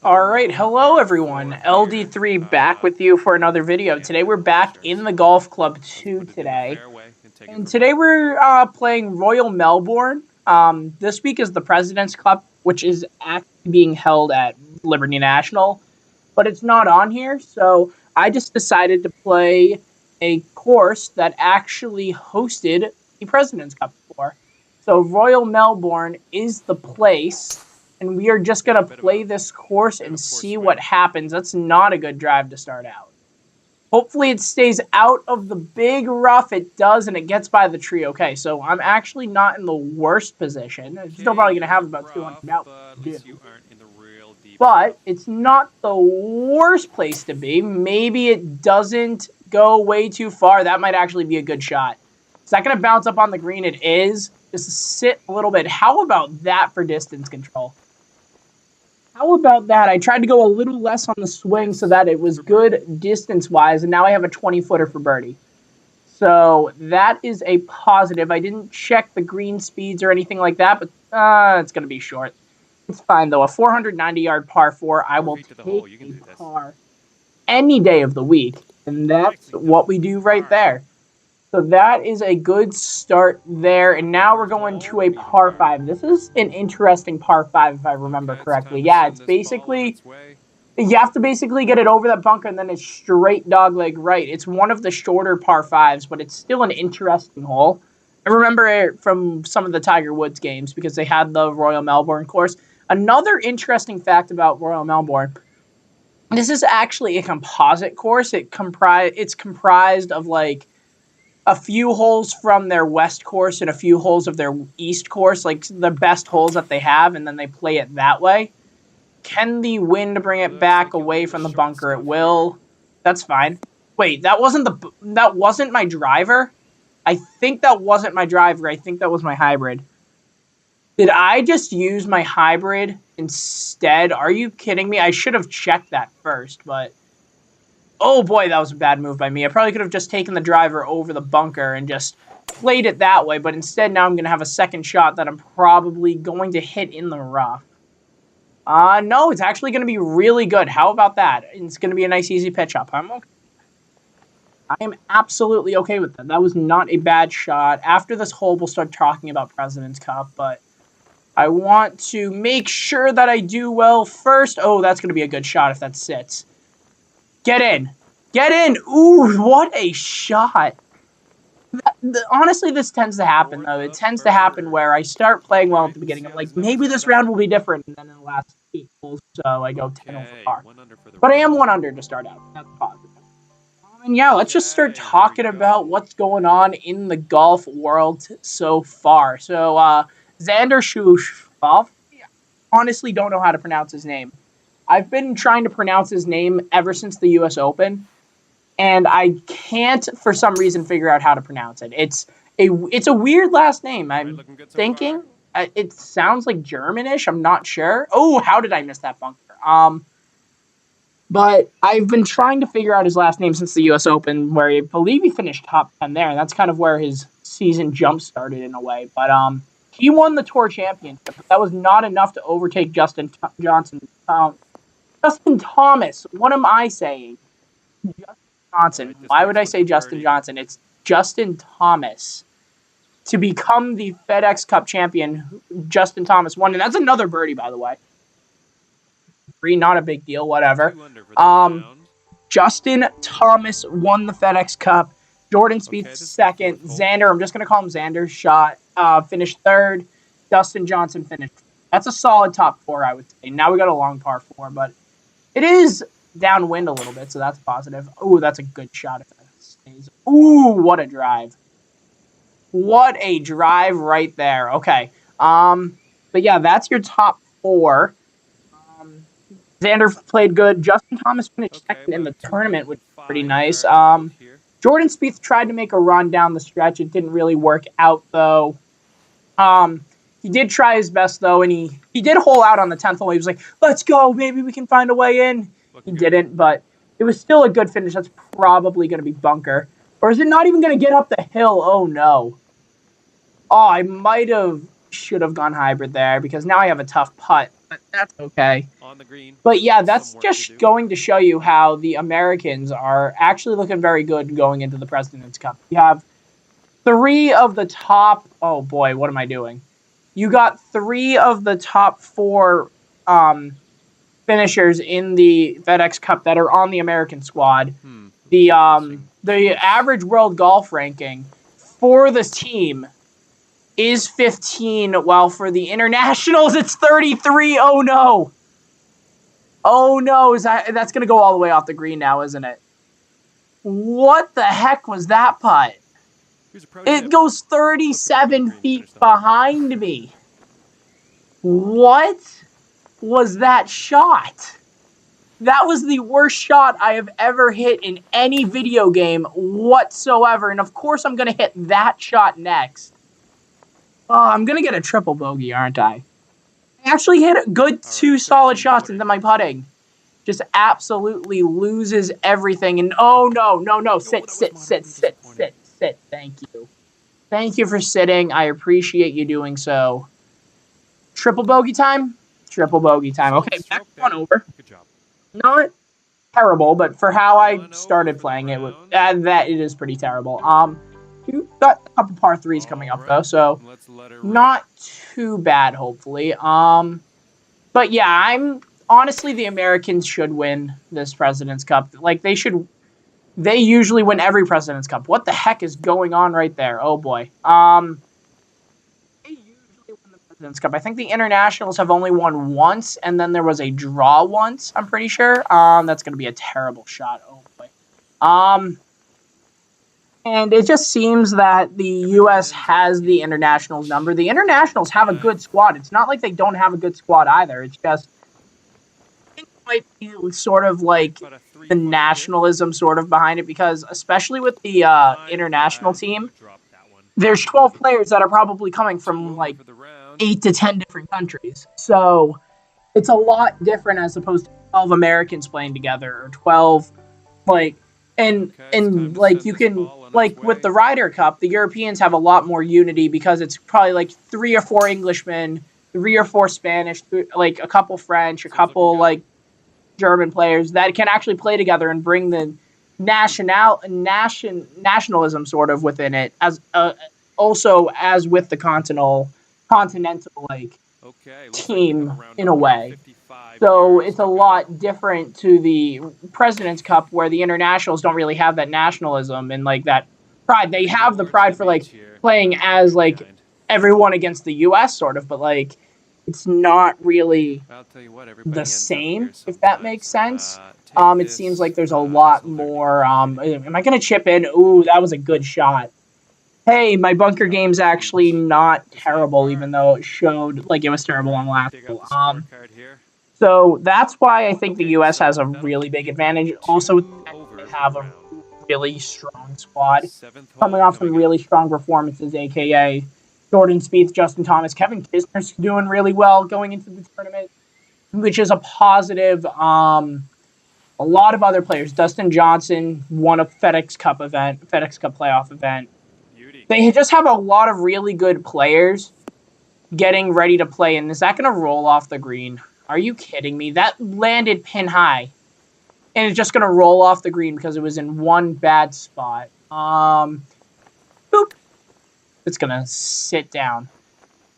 All right, hello everyone. LD3 back with you for another video. Today we're back in the Golf Club 2 today. And today we're playing Royal Melbourne. This week is the President's Cup, which is actually being held at Liberty National, but it's not on here. So I just decided to play a course that actually hosted the President's Cup before. So Royal Melbourne is the place. And we are just going to play this course and see what happens. That's not a good drive to start out. Hopefully it stays out of the big rough. It does, and it gets by the tree. Okay, so I'm actually not in the worst position. I'm still probably going to have about 200 out. But it's not the worst place to be. Maybe it doesn't go way too far. That might actually be a good shot. Is that going to bounce up on the green? It is. Just sit a little bit. How about that for distance control? How about that? I tried to go a little less on the swing so that it was good distance-wise, and now I have a 20-footer for birdie. So that is a positive. I didn't check the green speeds or anything like that, but it's going to be short. It's fine, though. A 490-yard par 4, I will take a par any day of the week, and that's what we do right there. So that is a good start there, and now we're going to a par 5. This is an interesting par 5, if I remember correctly. Yeah, it's basically, you have to basically get it over that bunker, and then it's straight dogleg right. It's one of the shorter par 5s, but it's still an interesting hole. I remember it from some of the Tiger Woods games, because they had the Royal Melbourne course. Another interesting fact about Royal Melbourne, this is actually a composite course. It's comprised of, like, a few holes from their west course and a few holes of their east course, like the best holes that they have, and then they play it that way. Can the wind bring it back away from the bunker? It will. That's fine. Wait, that wasn't my driver? I think that wasn't my driver. I think that was my hybrid. Did I just use my hybrid instead? Are you kidding me? I should have checked that first, but oh boy, that was a bad move by me. I probably could have just taken the driver over the bunker and just played it that way, but instead now I'm going to have a second shot that I'm probably going to hit in the rough. No, it's actually going to be really good. How about that? It's going to be a nice easy pitch up. I'm okay. I am absolutely okay with that. That was not a bad shot. After this hole, we'll start talking about President's Cup, but I want to make sure that I do well first. Oh, that's going to be a good shot if that sits. Get in. Get in. Ooh, what a shot. Honestly, this tends to happen, though. It tends to happen where I start playing well at the beginning. I'm like, maybe this round will be different. And then in the last 8 holes, so I go 10 over par. But I am 1 under to start out. That's positive. And yeah, let's just start talking about what's going on in the golf world so far. So, Xander Schauffele, honestly don't know how to pronounce his name. I've been trying to pronounce his name ever since the U.S. Open, and I can't, for some reason, figure out how to pronounce it. It's a weird last name. I'm thinking it sounds like Germanish. I'm not sure. Oh, how did I miss that bunker? But I've been trying to figure out his last name since the U.S. Open, where I believe he finished top 10 there, and that's kind of where his season jump started in a way. But he won the Tour Championship. But that was not enough to overtake Justin Thomas. What am I saying? Justin Johnson. Why would I say Justin Johnson? It's Justin Thomas. To become the FedEx Cup champion, Justin Thomas won. And that's another birdie, by the way. Not a big deal, whatever. Justin Thomas won the FedEx Cup. Jordan Spieth second. Xander, I'm just going to call him Xander, finished third. Dustin Johnson finished. That's a solid top 4, I would say. Now we got a long par 4, but it is downwind a little bit, so that's positive. Ooh, that's a good shot if that stays. Ooh, what a drive. What a drive right there. Okay. But yeah, that's your top 4. Xander played good. Justin Thomas finished second in the tournament, which is pretty nice. Jordan Spieth tried to make a run down the stretch. It didn't really work out, though. He did try his best, though, and he did hole out on the 10th hole. He was like, let's go. Maybe we can find a way in. He didn't, but it was still a good finish. That's probably going to be bunker. Or is it not even going to get up the hill? Oh, no. Oh, I should have gone hybrid there because now I have a tough putt. but that's okay. On the green. But yeah, that's just going to show you how the Americans are actually looking very good going into the President's Cup. You have three of the top. Oh boy, what am I doing? You got three of the top four finishers in the FedEx Cup that are on the American squad. The average world golf ranking for this team is 15, while for the internationals it's 33. Oh no. Oh no, that's going to go all the way off the green now, isn't it? What the heck was that putt? It goes 37 feet behind me. What was that shot? That was the worst shot I have ever hit in any video game whatsoever. And of course I'm going to hit that shot next. Oh, I'm going to get a triple bogey, aren't I? I actually hit a good two solid shots into my putting. Just absolutely loses everything. And oh, no. Sit. Thank you. Thank you for sitting. I appreciate you doing so. Triple bogey time? Triple bogey time. Okay, back one over. Good job. Not terrible, but for how I started playing it, that it is pretty terrible. You got a couple par threes coming up though, so not too bad, hopefully. But yeah, I'm honestly the Americans should win this President's Cup. Like they should. They usually win every President's Cup. What the heck is going on right there? Oh boy. They usually win the President's Cup. I think the internationals have only won once, and then there was a draw once. I'm pretty sure. That's gonna be a terrible shot. Oh boy. And it just seems that the U.S. has the internationals number. The internationals have a good squad. It's not like they don't have a good squad either. It's just it might be sort of like the nationalism sort of behind it, because especially with the international team, there's 12 players that are probably coming from like 8 to 10 different countries. So it's a lot different as opposed to 12 Americans playing together or 12 like. And like you can like with the Ryder Cup, the Europeans have a lot more unity because it's probably like 3 or 4 Englishmen, 3 or 4 Spanish, like a couple French, a couple like German players that can actually play together and bring the nationalism sort of within it, as also as with the continental like team in a way. So it's a lot different to the President's Cup, where the internationals don't really have that nationalism and like that pride. They have the pride for like playing as like everyone against the U.S. sort of, but like it's not really the same, if that makes sense. It seems like there's a lot more. Am I going to chip in? Ooh, that was a good shot. Hey, my bunker game's actually not terrible, even though it showed like it was terrible on last hole. So that's why I think the U.S. has a really big advantage. Also, they have a really strong squad coming off some really strong performances, a.k.a. Jordan Spieth, Justin Thomas, Kevin Kisner's doing really well going into the tournament, which is a positive. A lot of other players. Dustin Johnson won a FedEx Cup playoff event. They just have a lot of really good players getting ready to play. And is that going to roll off the green? Are you kidding me? That landed pin high. And it's just going to roll off the green because it was in one bad spot. Boop. It's going to sit down.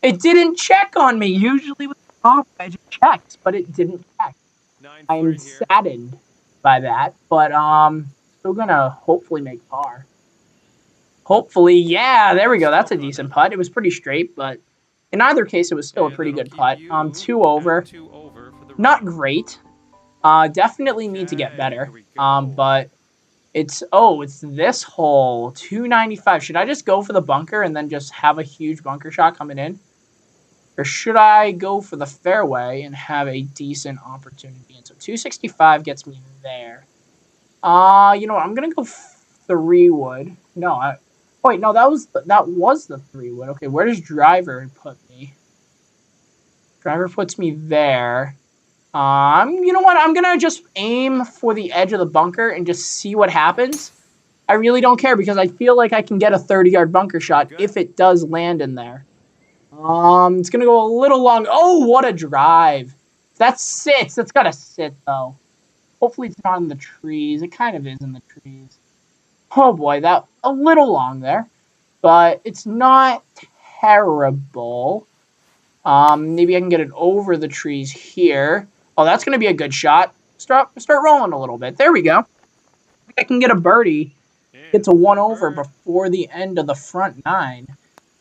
It didn't check on me. Usually with the top edge it checks, but it didn't check. I'm saddened by that, but still going to hopefully make par. Hopefully, yeah, there we go. That's a decent putt. It was pretty straight, but in either case, it was still a pretty good putt. 2 over. Not great. Definitely need to get better. But it's this hole. 295. Should I just go for the bunker and then just have a huge bunker shot coming in? Or should I go for the fairway and have a decent opportunity? And so 265 gets me there. You know what? I'm going to go 3 wood. No, wait, no, that was the 3 wood. Okay, where does driver put me? Driver puts me there. You know what? I'm gonna just aim for the edge of the bunker and just see what happens. I really don't care because I feel like I can get a 30-yard bunker shot if it does land in there. It's gonna go a little long. Oh, what a drive! That sits. That's got to sit, though. Hopefully it's not in the trees. It kind of is in the trees. Oh, boy. That a little long there. But it's not terrible. Maybe I can get it over the trees here. Oh, that's going to be a good shot. Start rolling a little bit. There we go. I can get a birdie. Get to 1 over before the end of the front 9.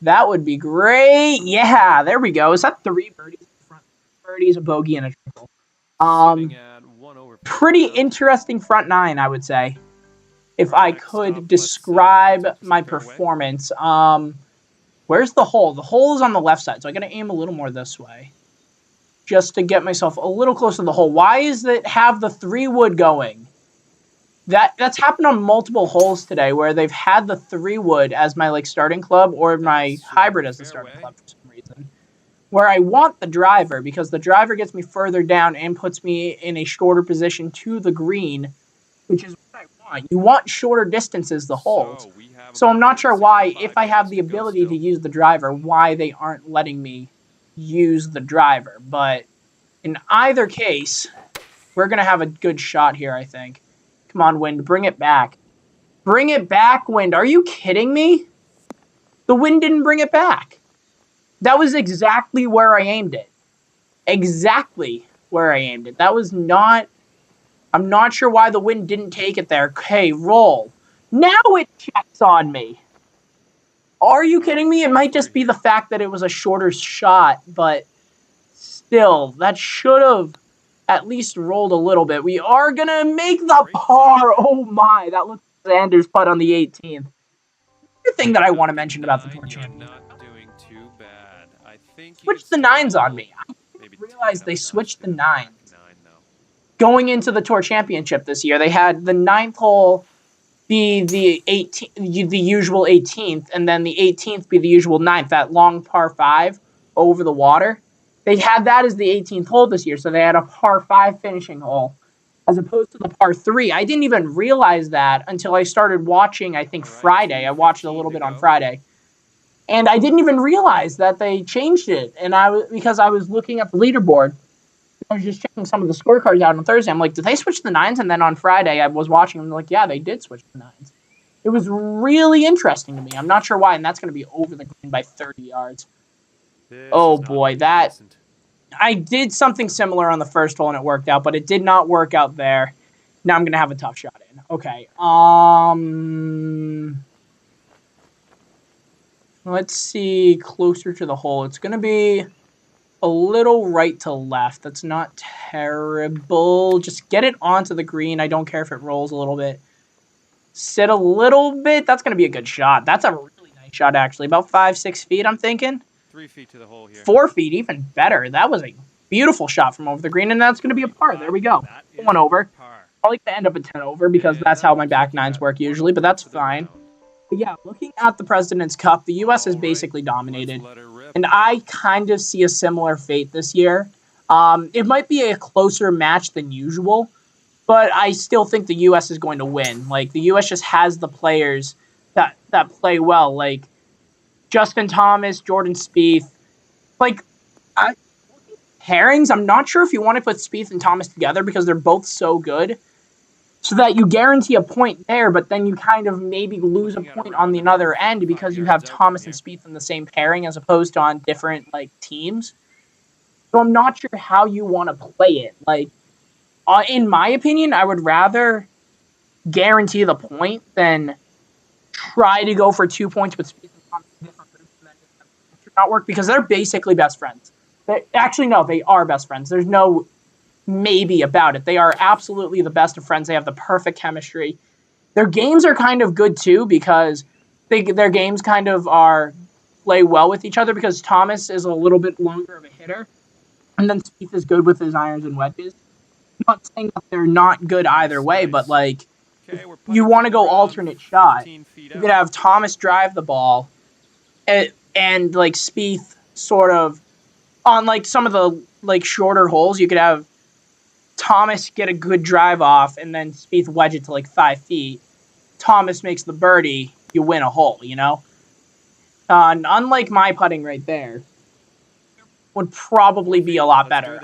That would be great. Yeah, there we go. Is that 3 birdies in front? Birdies, a bogey, and a triple. Pretty interesting front 9, I would say. If I could describe my performance. Where's the hole? The hole is on the left side, so I got to aim a little more this way. Just to get myself a little closer to the hole. Why is it have the 3-wood going? That's happened on multiple holes today where they've had the 3-wood as my starting club or my hybrid as the starting club for some reason. Where I want the driver because the driver gets me further down and puts me in a shorter position to the green, which is what I want. You want shorter distances the holes. So I'm not sure why, if I have the ability to use the driver, why they aren't letting me use the driver. But in either case, we're going to have a good shot here, I think. Come on, wind. Bring it back. Bring it back, wind. Are you kidding me? The wind didn't bring it back. That was exactly where I aimed it. Exactly where I aimed it. That was not... I'm not sure why the wind didn't take it there. Okay, roll. Now it checks on me. Are you kidding me? It might just be the fact that it was a shorter shot, but still, that should have at least rolled a little bit. We are going to make the par. Oh my, that looks like Xander's putt on the 18th. The thing that I want to mention about the Tour Championship. Switched the 9s on me. I didn't realize they switched the 9s. Going into the Tour Championship this year, they had the 9th hole be the usual 18th, and then the 18th be the usual 9th, that long par 5 over the water. They had that as the 18th hole this year, so they had a par 5 finishing hole as opposed to the par 3. I didn't even realize that until I started watching, I think, Friday. I watched it a little bit on Friday. And I didn't even realize that they changed it. And because I was looking at the leaderboard, I was just checking some of the scorecards out on Thursday. I'm like, did they switch the 9s? And then on Friday, I was watching them. Like, yeah, they did switch the 9s. It was really interesting to me. I'm not sure why, and that's going to be over the green by 30 yards. Oh, boy, that... I did something similar on the first hole, and it worked out, but it did not work out there. Now I'm going to have a tough shot in. Okay. Let's see closer to the hole. It's going to be a little right to left. That's not terrible. Just get it onto the green. I don't care if it rolls a little bit. Sit a little bit. That's going to be a good shot. That's a really nice shot, actually. About 5-6 feet, I'm thinking. 3 feet to the hole here. 4 feet, even better. That was a beautiful shot from over the green, and that's going to be a par. There we go. 1 over. I like to end up at 10 over because that's how my back 9s work usually, but that's fine. But yeah, looking at the President's Cup, the U.S. has basically dominated, and I kind of see a similar fate this year. It might be a closer match than usual, but I still think the U.S. is going to win. Like, the U.S. just has the players that play well, like Justin Thomas, Jordan Spieth. Like, pairings, I'm not sure if you want to put Spieth and Thomas together because they're both so good, so that you guarantee a point there, but then you kind of maybe lose a point on the other end because you have Thomas and Spieth in the same pairing as opposed to on different, teams. So I'm not sure how you want to play it. Like, in my opinion, I would rather guarantee the point than try to go for 2 points with Spieth and Thomas in different groups and then it should not work because they're basically best friends. Actually, no, they are best friends. There's no maybe about it. They are absolutely the best of friends. They have the perfect chemistry. Their games are kind of good too because their games kind of play well with each other because Thomas is a little bit longer of a hitter and then Spieth is good with his irons and wedges. I'm not saying that they're not good either way, but you want to go alternate shot. You could have Thomas drive the ball and Spieth sort of on some of the shorter holes. You could have Thomas get a good drive off and then Spieth wedge it to 5 feet. Thomas makes the birdie, you win a hole, unlike my putting right there, would probably be a lot better.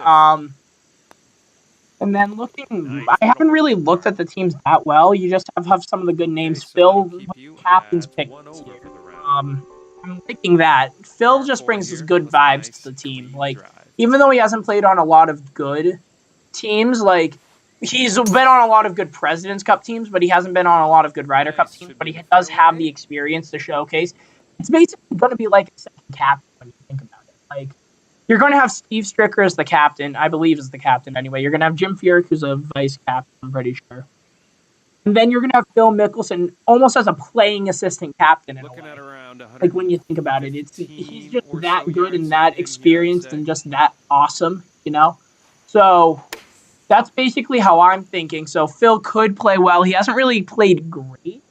And then looking, I haven't really looked at the teams that well. You just have some of the good names. Phil, captain's pick this year. I'm liking that. Phil just brings this good vibes to the team. Like, even though he hasn't played on a lot of good teams, like, he's been on a lot of good President's Cup teams, but he hasn't been on a lot of good Ryder Cup teams, but he does have the experience to showcase. It's basically going to be like a second captain when you think about it. Like, you're going to have Steve Stricker as the captain, I believe is the captain anyway. You're going to have Jim Furyk, who's a vice captain, I'm pretty sure. And then you're going to have Phil Mickelson almost as a playing assistant captain in a way. Like, when you think about it, he's just that good and that experienced and just that awesome, you know? So that's basically how I'm thinking. So Phil could play well. He hasn't really played great.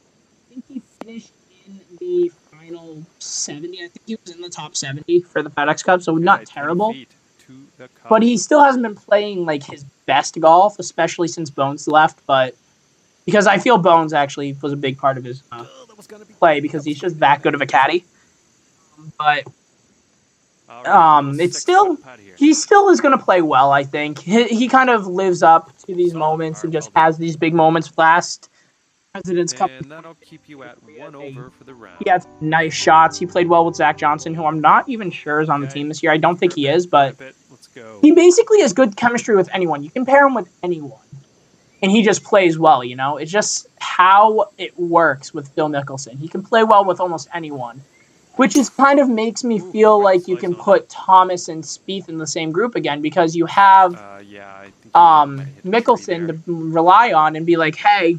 I think he finished in the final 70. I think he was in the top 70 for the FedEx Cup, so not terrible. But he still hasn't been playing like his best golf, especially since Bones left. But because I feel Bones actually was a big part of his play because he's just that good of a caddy. But it's still he still is going to play well. I think he kind of lives up to these moments and just has these big moments. Last President's Cup, and that'll keep you at 1 over for the round. He had nice shots. He played well with Zach Johnson, who I'm not even sure is on the team this year. I don't think he is, but he basically has good chemistry with anyone. You can pair him with anyone, and he just plays well, you know? It's just how it works with Phil Mickelson. He can play well with almost anyone, which is kind of makes me feel like you can put Thomas and Spieth in the same group again because you have Mickelson to rely on and be like, hey,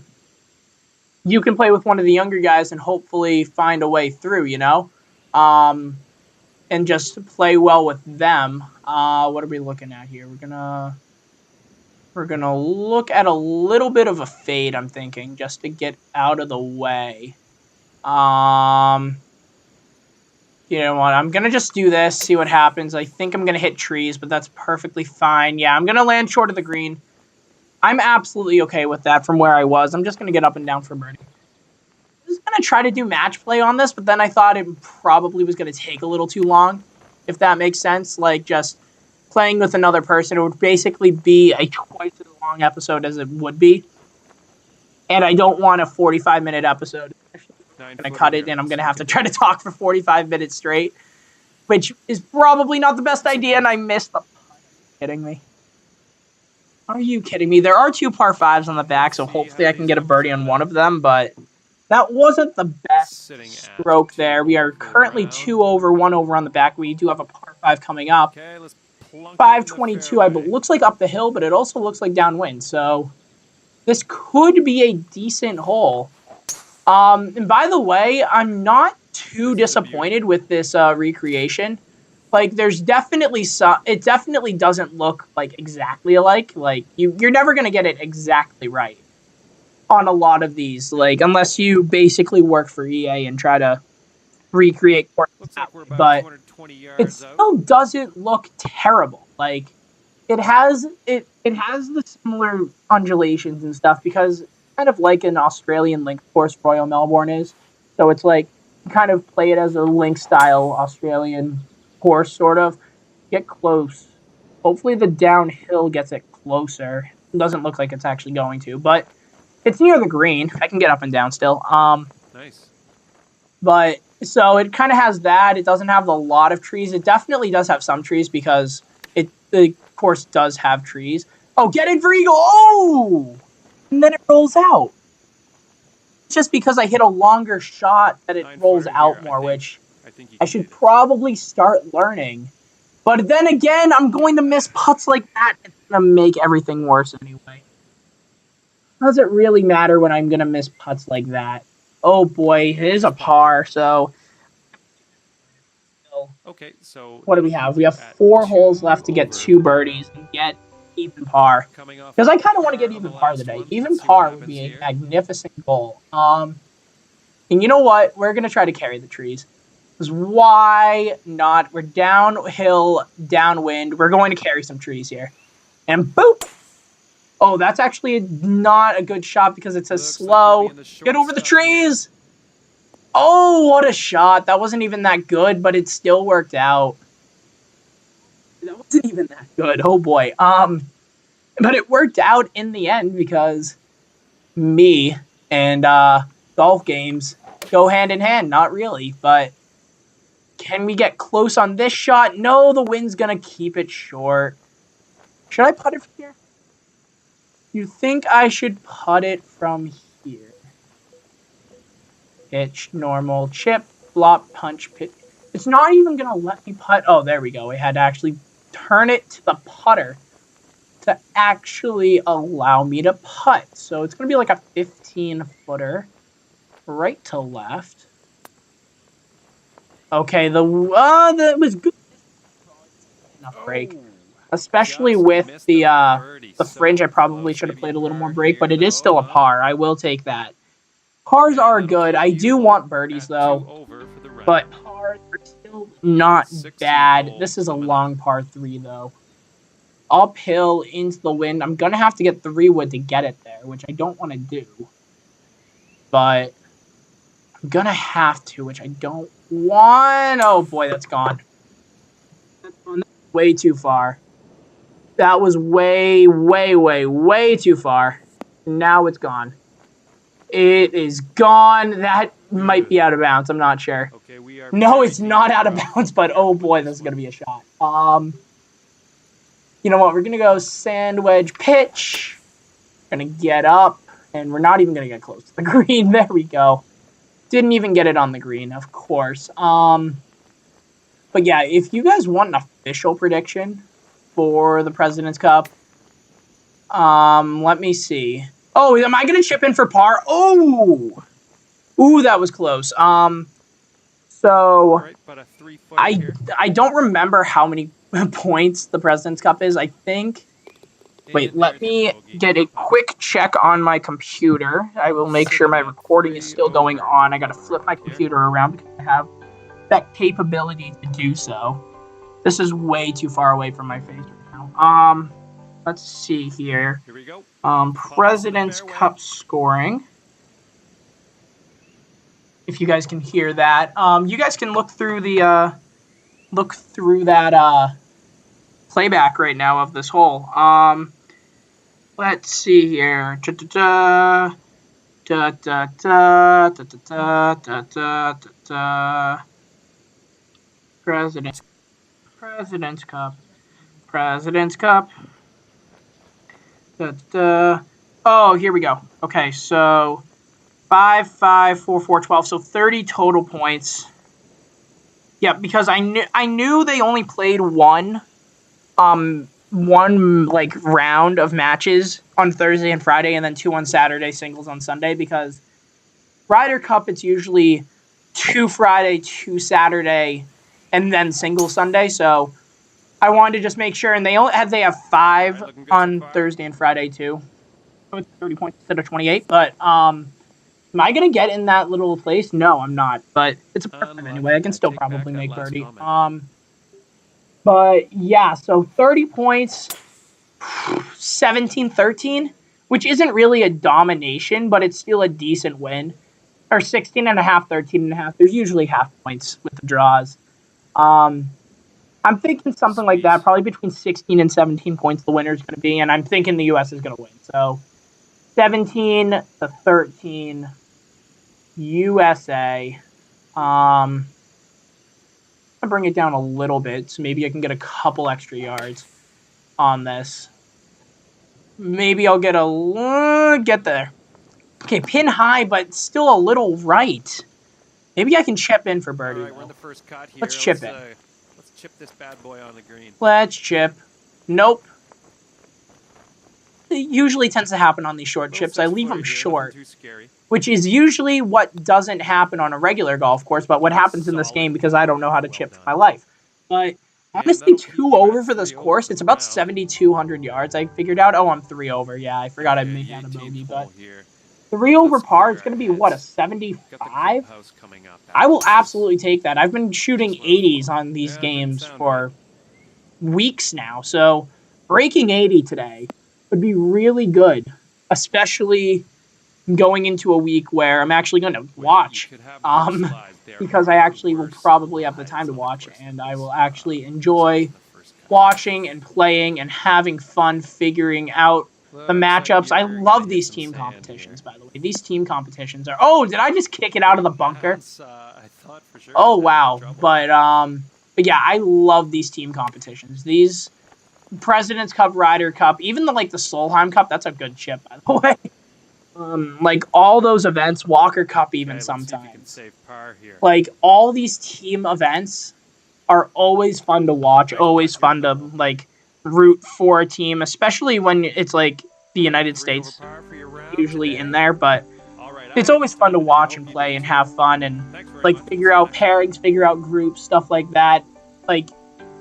you can play with one of the younger guys and hopefully find a way through, you know? And just play well with them. What are we looking at here? We're gonna look at a little bit of a fade, I'm thinking, just to get out of the way. You know what? I'm gonna just do this, see what happens. I think I'm gonna hit trees, but that's perfectly fine. Yeah, I'm gonna land short of the green. I'm absolutely okay with that from where I was. I'm just going to get up and down for birdie. I was going to try to do match play on this, but then I thought it probably was going to take a little too long, if that makes sense. Like, just playing with another person, it would basically be a twice as long episode as it would be. And I don't want a 45-minute episode. I'm going to cut it, and I'm going to have to try to talk for 45 minutes straight, which is probably not the best idea, and I missed the putt. Are you kidding me? Are you kidding me? There are 2 par 5s on the back, so hopefully I can get a birdie on one of them, but that wasn't the best stroke there. We are currently 2 over, 1 over on the back. We do have a par 5 coming up. 522, I believe. Looks like up the hill, but it also looks like downwind, so this could be a decent hole. And by the way, I'm not too disappointed with this recreation. Like, there's definitely some. It definitely doesn't look like exactly alike. Like, you're never gonna get it exactly right on a lot of these. Like, unless you basically work for EA and try to recreate courses that way. But it still doesn't look terrible. Like, it has the similar undulations and stuff because kind of like an Australian link course Royal Melbourne is. So it's like you kind of play it as a link style Australian course, sort of. Get close. Hopefully the downhill gets it closer. It doesn't look like it's actually going to, but it's near the green. I can get up and down still. Nice. But so it kind of has that. It doesn't have a lot of trees. It definitely does have some trees because the course does have trees. Oh, get in for eagle! Oh! And then it rolls out. It's just because I hit a longer shot that it rolls out more, which I should probably start learning. But then again, I'm going to miss putts like that. It's going to make everything worse anyway. Does it really matter when I'm going to miss putts like that? Oh boy, it is a par, so... Okay, so what do we have? We have 4 holes left to get 2 birdies and get even par. Because I kind of want to get even par today. Even par would be a magnificent goal. And you know what? We're going to try to carry the trees. Because why not? We're downhill, downwind. We're going to carry some trees here. And boop! Oh, that's actually not a good shot because it says slow. Get over the trees! Oh, what a shot. That wasn't even that good, but it still worked out. That wasn't even that good. Oh, boy. But it worked out in the end because me and golf games go hand in hand. Not really, but can we get close on this shot? No, the wind's going to keep it short. Should I putt it from here? You think I should putt it from here? Pitch, normal, chip, flop, punch, pitch. It's not even going to let me putt. Oh, there we go. I had to actually turn it to the putter to actually allow me to putt. So it's going to be like a 15-footer right to left. Okay, that was good. Enough break. Especially with the fringe, I probably should have played a little more break, but it is still a par. I will take that. Pars are good. I do want birdies, though. But pars are still not bad. This is a long par 3, though. Uphill into the wind. I'm going to have to get 3-wood to get it there, which I don't want to do. But I'm going to have to, which I don't want. Oh, boy, that's gone. That's gone way too far. That was way, way, way, way too far. Now it's gone. It is gone. That might be out of bounds. I'm not sure. Okay, no, it's not out of bounds, but oh boy, this is going to be a shot. You know what? We're going to go sand wedge pitch. We're going to get up, and we're not even going to get close to the green. There we go. Didn't even get it on the green, of course. But yeah, if you guys want an official prediction for the President's Cup, let me see. Oh, am I going to chip in for par? Oh! Ooh, that was close. So, I don't remember how many points the President's Cup is. I think... Wait, let me get a quick check on my computer. I will make sure my recording is still going on. I got to flip my computer around because I have that capability to do so. This is way too far away from my face right now. Let's see here. Here we go. President's Cup scoring. If you guys can hear that, you guys can look through that playback right now of this hole. Let's see here. President's Cup. Oh, here we go. Okay, so 5, 5, 4, 4, 12. So 30 total points. Yeah, because I knew they only played one like round of matches on Thursday and Friday, and then 2 on Saturday, singles on Sunday. Because Ryder Cup, it's usually 2 Friday, 2 Saturday, and then single Sunday. So I wanted to just make sure, and they have 5 on Thursday and Friday too. So it's 30 points instead of 28. But am I gonna get in that little place? No, I'm not. But it's a perfect anyway. I can still probably make birdie. But yeah, so 30 points, 17-13, which isn't really a domination, but it's still a decent win. Or 16.5, 13.5. There's usually half points with the draws. I'm thinking something like that, probably between 16 and 17 points the winner's going to be, and I'm thinking the U.S. is going to win. So 17-13, USA. I'm going to bring it down a little bit, so maybe I can get a couple extra yards on this. Maybe I'll get there. Okay, pin high, but still a little right. Maybe I can chip in for birdie. All right, we're in the first cut here. Let's chip in. Let's chip this bad boy on the green. Let's chip. Nope. It usually tends to happen on these short chips. I leave them short, which is usually what doesn't happen on a regular golf course, but what happens in this game because I don't know how to chip for my life. But honestly, 2 over for this course. It's about 7,200 yards. I figured out. Oh, I'm 3 over. Yeah, I forgot I made that a bogey, but 3 over par. It's going to be what, a 75? I will absolutely take that. I've been shooting 80s on these games for weeks now, so breaking 80 today would be really good, especially going into a week where I'm actually going to watch, because I actually will probably have the time to watch, and I will actually enjoy watching and playing and having fun figuring out the matchups. I love these team competitions, by the way. These team competitions are... Oh, did I just kick it out of the bunker? I thought for sure Oh, wow. But yeah, I love these team competitions. These President's Cup, Ryder Cup, even the Solheim Cup, that's a good chip, by the way. Like, all those events, Walker Cup even sometimes. Save par here. Like, all these team events are always fun to watch, always fun to, like, root for a team, especially when it's, like, the United States usually in there, but it's always fun to watch and play and have fun and, like, figure out pairings, figure out groups, stuff like that. Like,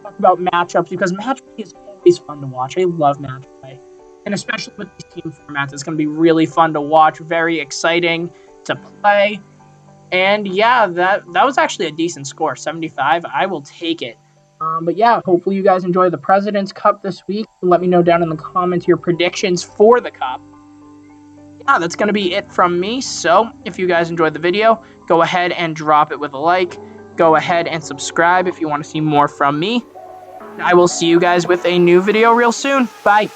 talk about matchups, because match play is always fun to watch. I love match play. And especially with these team formats, it's going to be really fun to watch, very exciting to play. And yeah, that was actually a decent score, 75. I will take it. But yeah, hopefully you guys enjoy the President's Cup this week. Let me know down in the comments your predictions for the Cup. Yeah, that's going to be it from me. So if you guys enjoyed the video, go ahead and drop it with a like. Go ahead and subscribe if you want to see more from me. I will see you guys with a new video real soon. Bye.